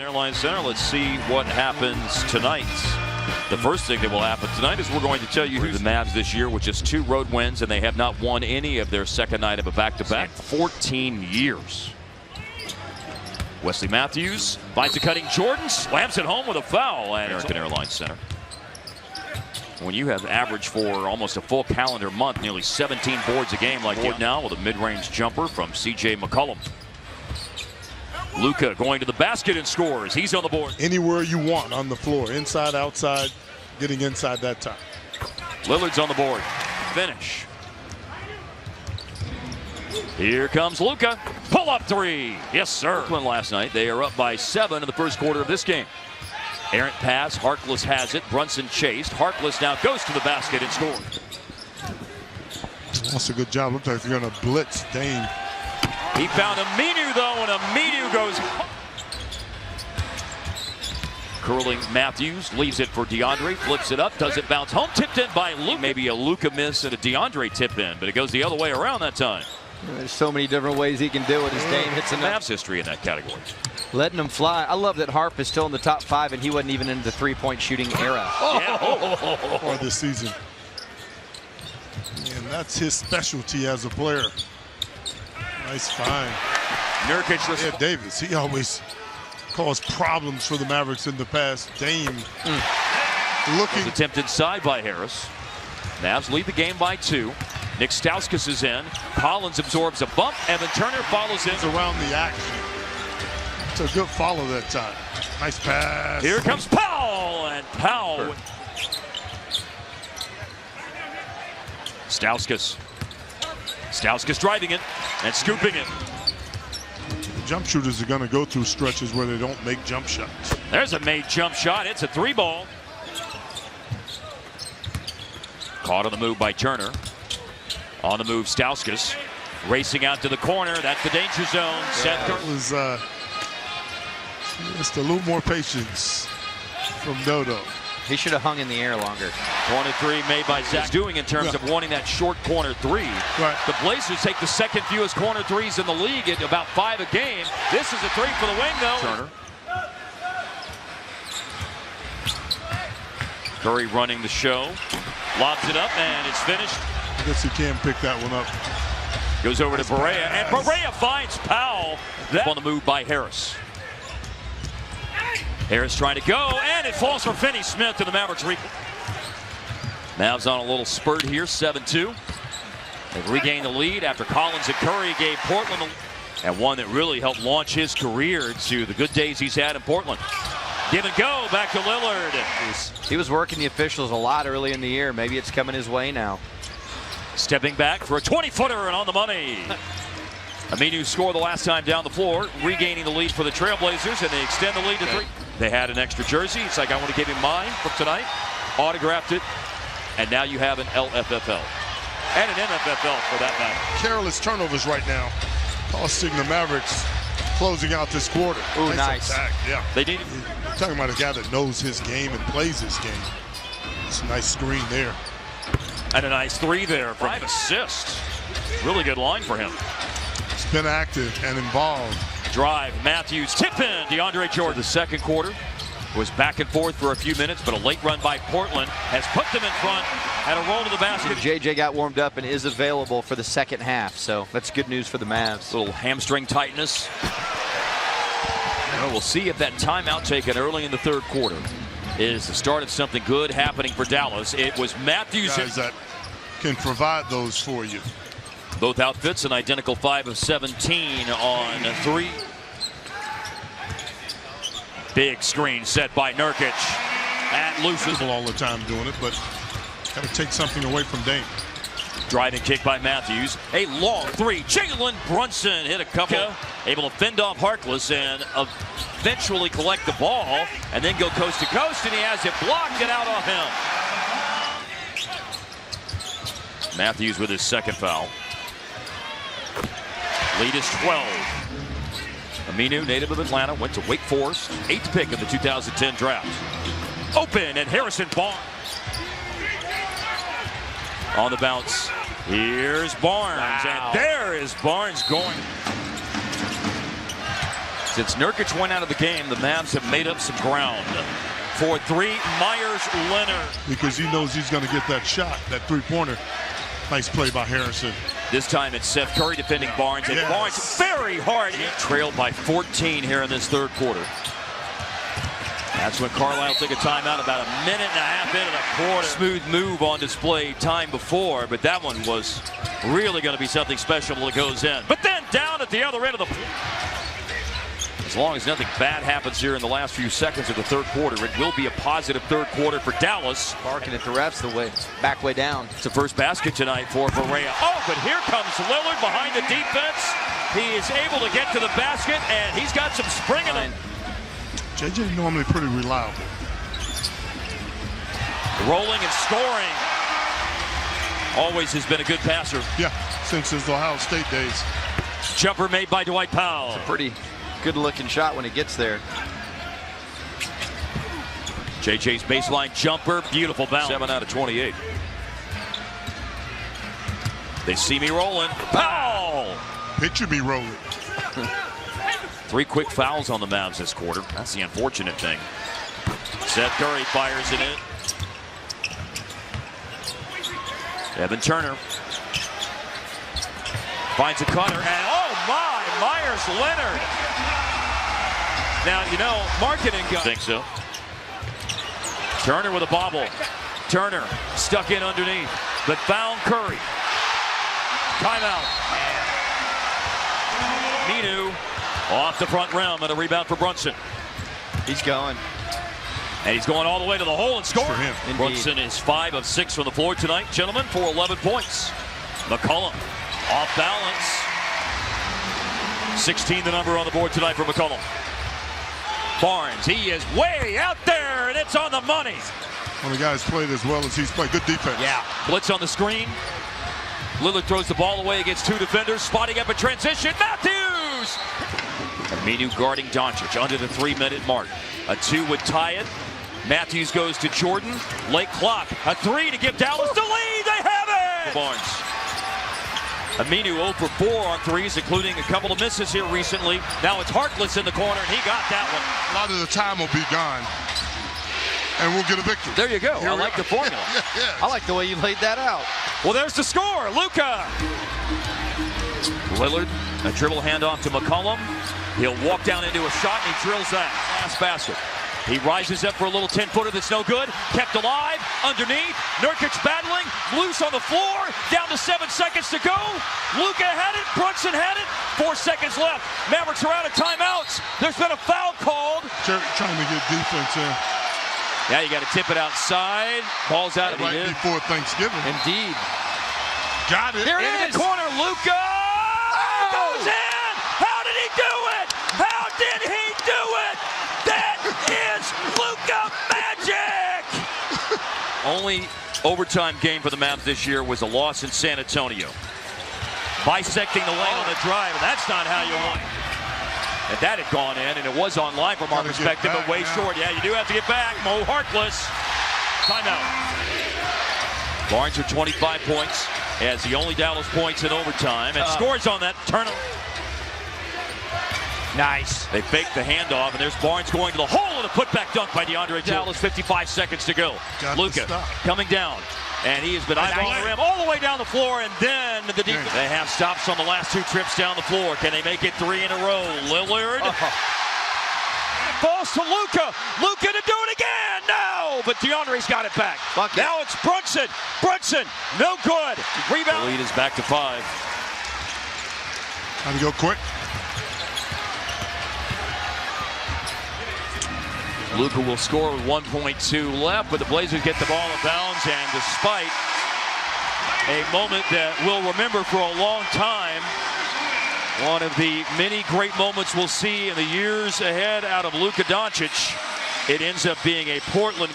Airline Center, let's see what happens tonight. The first thing that will happen tonight is we're going to tell you who the Mavs this year with just 2 road wins, and they have not won any of their second night of a back-to-back 14 years. Wesley Matthews finds a cutting Jordan, slams it home with a foul at American Airlines Center. When you have averaged for almost a full calendar month, nearly 17 boards a game like you now with a mid-range jumper from C.J. McCollum. Luka going to the basket and scores. He's on the board. Anywhere you want on the floor, inside, outside, getting inside that time. Lillard's on the board. Finish. Here comes Luka. Pull-up 3. Yes, sir. Last night, they are up by 7 in the first quarter of this game. Errant pass. Harkless has it. Brunson chased. Harkless now goes to the basket and scores. That's a good job. Looks like they're going to blitz Dame. He found Aminu, though, and Aminu goes. Curling Matthews, leaves it for DeAndre, flips it up, doesn't bounce home, tipped in by Luka. Maybe a Luka miss and a DeAndre tip in, but it goes the other way around that time. There's so many different ways he can do it as Dame hits enough. Mavs history in that category. Letting him fly. I love that Harp is still in the top 5, and he wasn't even in the three-point shooting era. For this season. And that's his specialty as a player. Nice find. Nurkic. Yeah, Davis, he always caused problems for the Mavericks in the past. Dame looking. Attempted side by Harris. Mavs lead the game by 2. Nick Stauskas is in. Collins absorbs a bump. Evan Turner follows in. Around the action. It's a good follow that time. Nice pass. Here comes Powell, and Powell. Stauskas. Stauskas driving it and scooping it. Jump shooters are going to go through stretches where they don't make jump shots. There's a made jump shot. It's a 3-ball. Caught on the move by Turner. On the move, Stauskas. Racing out to the corner. That's the danger zone. Seth Curry. It was just a little more patience from Dodo. He should have hung in the air longer. Corner 3 made by Zach. Doing in terms of wanting that short corner 3. Right. The Blazers take the second fewest corner 3s in the league at about 5 a game. This is a 3 for the wing, though. Turner. Curry running the show. Lobs it up, and it's finished. I guess he can pick that one up. Goes over to Barea, and Barea finds Powell. That on the move by Harris. Harris trying to go, and it falls for Finney Smith to the Mavericks. Mavs on a little spurt here, 7-2. They've regained the lead after Collins and Curry gave Portland and one that really helped launch his career to the good days he's had in Portland. Give and go, back to Lillard. He was working the officials a lot early in the year. Maybe it's coming his way now. Stepping back for a 20-footer and on the money. Aminu scored the last time down the floor, regaining the lead for the Trailblazers, and they extend the lead to 3. They had an extra jersey. It's like, I want to give him mine from tonight. Autographed it, and now you have an LFFL. And an MFFL for that matter. Careless turnovers right now, costing the Mavericks closing out this quarter. Ooh, nice. Attack. Yeah. They need. You're talking about a guy that knows his game and plays his game. It's a nice screen there. And a nice 3 there. 5 assists. Really good line for him. He's been active and involved. Drive, Matthews, tip in, DeAndre Jordan. The second quarter was back and forth for a few minutes, but a late run by Portland has put them in front and a roll to the basket. JJ got warmed up and is available for the second half, so that's good news for the Mavs. A little hamstring tightness. Well, we'll see if that timeout taken early in the third quarter is the start of something good happening for Dallas. It was Matthews. Guys that can provide those for you. Both outfits an identical 5 of 17 on 3. Big screen set by Nurkic. At looses. All the time doing it, but got to take something away from Dame. Driving kick by Matthews. A long 3. Jalen Brunson hit a couple. Able to fend off Harkless and eventually collect the ball and then go coast to coast, and he has it blocked and out off him. Matthews with his second foul. Lead is 12. Aminu, native of Atlanta, went to Wake Forest, 8th pick in the 2010 draft. Open, and Harrison Barnes. On the bounce, here's Barnes, and there is Barnes going. Since Nurkic went out of the game, the Mavs have made up some ground. For three, Myers-Leonard. Because he knows he's going to get that shot, that three-pointer. Nice play by Harrison. This time it's Seth Curry defending Barnes, and Barnes very hard. He trailed by 14 here in this third quarter. That's when Carlisle took a timeout about a minute and a half into the quarter. Smooth move on display time before, but that one was really going to be something special when it goes in. But then down at the other end of the floor. As long as nothing bad happens here in the last few seconds of the third quarter, it will be a positive third quarter for Dallas. Barking at the refs the way back way down. It's the first basket tonight for Barea. Oh, but here comes Lillard behind the defense. He is able to get to the basket, and he's got some spring in him. JJ normally pretty reliable. Rolling and scoring. Always has been a good passer. Yeah, since his Ohio State days. Jumper made by Dwight Powell. It's a pretty good-looking shot when it gets there. JJ's baseline jumper, beautiful bounce. 7 out of 28. They see me rolling. Powell! Picture me rolling. 3 quick fouls on the Mavs this quarter. That's the unfortunate thing. Seth Curry fires it in. Evan Turner finds a cutter, and oh my, Myers-Leonard. Now, you know, marketing guy. Think so. Turner with a bobble. Turner stuck in underneath, but found Curry. Timeout. Minu off the front rim and a rebound for Brunson. He's going. And he's going all the way to the hole and scoring. For him. Brunson is 5 of 6 from the floor tonight, gentlemen, for 11 points. McCollum off balance. 16 the number on the board tonight for McCollum. Barnes, he is way out there, and it's on the money. When the guys played as well as he's played, good defense. Yeah. Blitz on the screen. Lillard throws the ball away against 2 defenders, spotting up a transition. Matthews! Aminu guarding Doncic under the 3-minute mark. A 2 would tie it. Matthews goes to Jordan. Late clock. A 3 to give Dallas the lead. They have it! Barnes. Aminu 0 for 4 on threes, including a couple of misses here recently. Now it's Harkless in the corner, and he got that one. A lot of the time will be gone, and we'll get a victory. There you go. I like the formula. Yeah. I like the way you laid that out. Well, there's the score. Luka. Lillard, a dribble handoff to McCollum. He'll walk down into a shot, and he drills that last basket. He rises up for a little 10-footer that's no good. Kept alive, underneath. Nurkic battling, loose on the floor. Down to 7 seconds to go. Luka had it, Brunson had it. 4 seconds left. Mavericks are out of timeouts. There's been a foul called. Trying to get defense in. Yeah, you got to tip it outside. Ball's out of Right before Thanksgiving. Indeed. Got it. There it is. In the corner, Luka goes in. How did he do it? How did he do it? That is Luka magic. Only overtime game for the Mavs this year was a loss in San Antonio. Bisecting the lane on the drive, and that's not how you want it. And that had gone in, and it was online from our perspective, but way short. Yeah, you do have to get back. Mo Harkless. Timeout. Barnes with 25 points, has the only Dallas points in overtime, and scores on that turnover. Nice. They fake the handoff, and there's Barnes going to the hole and a putback dunk by DeAndre Dallas. 55 seconds to go. Luka coming down, and he has been eyeballing the rim all the way down the floor, and then the defense. They have stops on the last 2 trips down the floor. Can they make it 3 in a row? Lillard falls to Luka. Luka to do it again. No, but DeAndre's got it back. Now it's Brunson. Brunson, no good. Rebound. The lead is back to 5. Time to go quick. Luka will score with 1.2 left, but the Blazers get the ball in bounds, and despite a moment that we'll remember for a long time, one of the many great moments we'll see in the years ahead out of Luka Doncic, it ends up being a Portland